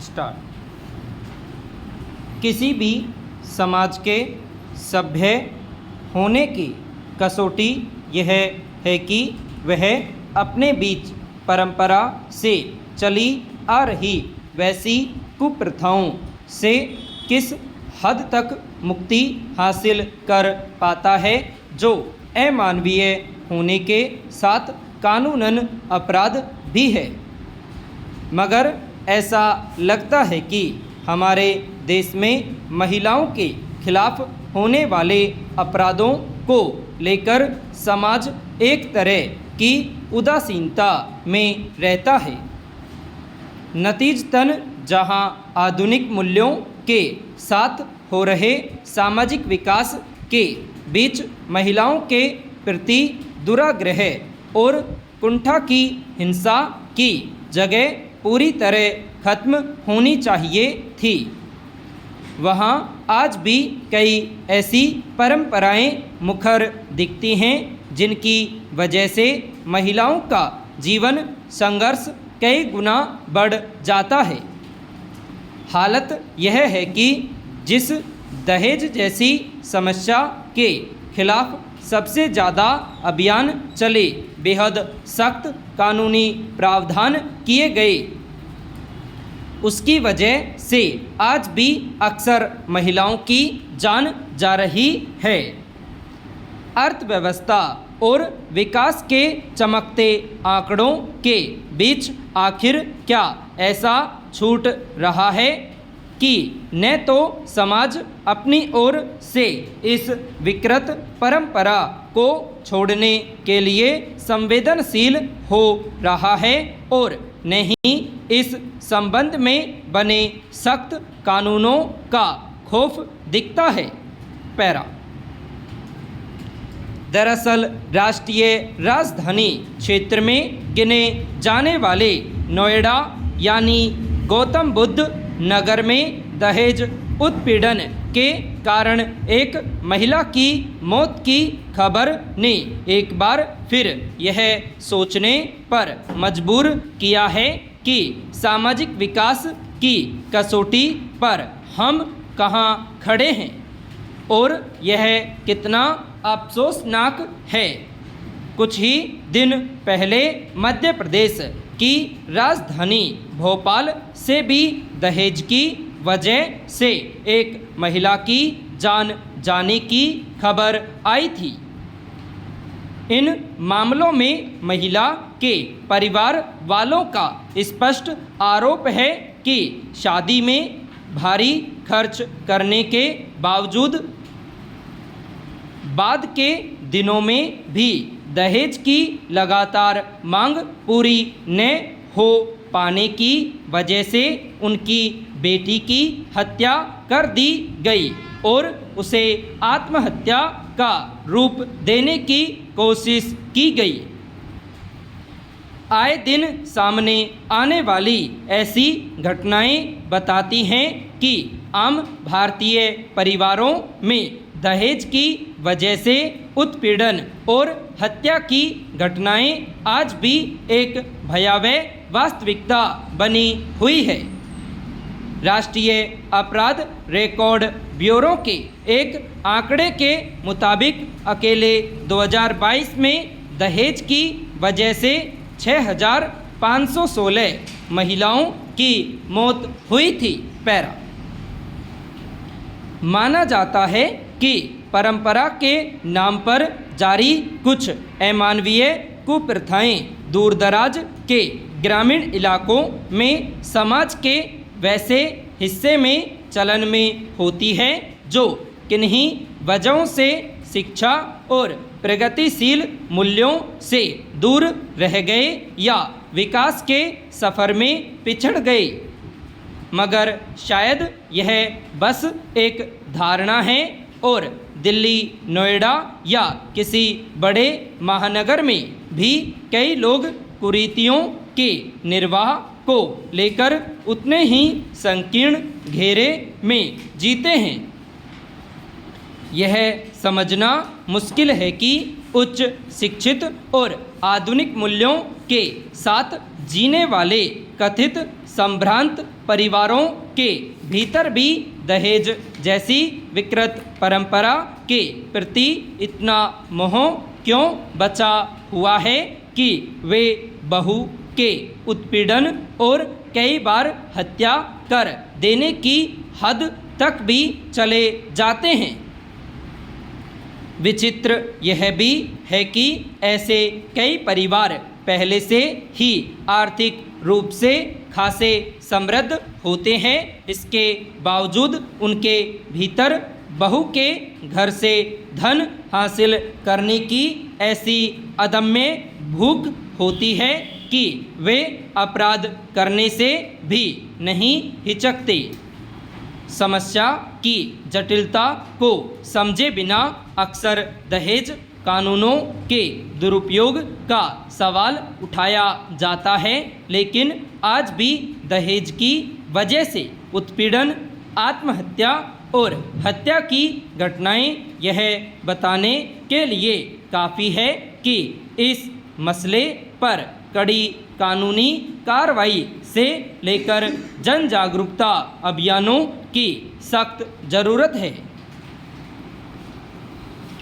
Start. किसी भी समाज के सभ्य होने की कसौटी यह है कि वह अपने बीच परंपरा से चली आ रही वैसी कुप्रथाओं से किस हद तक मुक्ति हासिल कर पाता है जो अमानवीय होने के साथ कानूनन अपराध भी है। मगर ऐसा लगता है कि हमारे देश में महिलाओं के खिलाफ होने वाले अपराधों को लेकर समाज एक तरह की उदासीनता में रहता है। नतीजतन जहां आधुनिक मूल्यों के साथ हो रहे सामाजिक विकास के बीच महिलाओं के प्रति दुराग्रह और कुंठा की हिंसा की जगह पूरी तरह खत्म होनी चाहिए थी, वहाँ आज भी कई ऐसी परंपराएं मुखर दिखती हैं जिनकी वजह से महिलाओं का जीवन संघर्ष कई गुना बढ़ जाता है। हालत यह है कि जिस दहेज जैसी समस्या के खिलाफ सबसे ज़्यादा अभियान चले, बेहद सख्त कानूनी प्रावधान किए गए, उसकी वजह से आज भी अक्सर महिलाओं की जान जा रही है। अर्थव्यवस्था और विकास के चमकते आंकड़ों के बीच आखिर क्या ऐसा छूट रहा है कि न तो समाज अपनी ओर से इस विकृत परंपरा को छोड़ने के लिए संवेदनशील हो रहा है और न ही इस संबंध में बने सख्त कानूनों का खौफ दिखता है। पैरा। दरअसल राष्ट्रीय राजधानी क्षेत्र में गिने जाने वाले नोएडा यानी गौतम बुद्ध नगर में दहेज उत्पीड़न के कारण एक महिला की मौत की खबर ने एक बार फिर यह सोचने पर मजबूर किया है कि सामाजिक विकास की कसौटी पर हम कहाँ खड़े हैं और यह कितना अफसोसनाक है। कुछ ही दिन पहले मध्य प्रदेश की राजधानी भोपाल से भी दहेज की वजह से एक महिला की जान जाने की खबर आई थी। इन मामलों में महिला के परिवार वालों का स्पष्ट आरोप है कि शादी में भारी खर्च करने के बावजूद बाद के दिनों में भी दहेज की लगातार मांग पूरी न हो पाने की वजह से उनकी बेटी की हत्या कर दी गई और उसे आत्महत्या का रूप देने की कोशिश की गई। आए दिन सामने आने वाली ऐसी घटनाएं बताती हैं कि आम भारतीय परिवारों में दहेज की वजह से उत्पीड़न और हत्या की घटनाएं आज भी एक भयावह वास्तविकता बनी हुई है। राष्ट्रीय अपराध रिकॉर्ड ब्यूरो के एक आंकड़े के मुताबिक अकेले 2022 में दहेज की वजह से 6,516 महिलाओं की मौत हुई थी। पैरा। माना जाता है कि परंपरा के नाम पर जारी कुछ अमानवीय कुप्रथाएं दूरदराज के ग्रामीण इलाकों में समाज के वैसे हिस्से में चलन में होती है जो किन्हीं वजहों से शिक्षा और प्रगतिशील मूल्यों से दूर रह गए या विकास के सफ़र में पिछड़ गए। मगर शायद यह बस एक धारणा है और दिल्ली, नोएडा या किसी बड़े महानगर में भी कई लोग कुरीतियों के निर्वाह को लेकर उतने ही संकीर्ण घेरे में जीते हैं। यह समझना मुश्किल है कि उच्च शिक्षित और आधुनिक मूल्यों के साथ जीने वाले कथित संभ्रांत परिवारों के भीतर भी दहेज जैसी विकृत परंपरा के प्रति इतना मोह क्यों बचा हुआ है कि वे बहू के उत्पीड़न और कई बार हत्या कर देने की हद तक भी चले जाते हैं। विचित्र यह भी है कि ऐसे कई परिवार पहले से ही आर्थिक रूप से खासे समृद्ध होते हैं, इसके बावजूद उनके भीतर बहू के घर से धन हासिल करने की ऐसी अदम्य भूख होती है कि वे अपराध करने से भी नहीं हिचकते। समस्या की जटिलता को समझे बिना अक्सर दहेज कानूनों के दुरुपयोग का सवाल उठाया जाता है, लेकिन आज भी दहेज की वजह से उत्पीड़न, आत्महत्या और हत्या की घटनाएं यह बताने के लिए काफ़ी है कि इस मसले पर कड़ी कानूनी कार्रवाई से लेकर जन जागरूकता अभियानों की सख्त ज़रूरत है।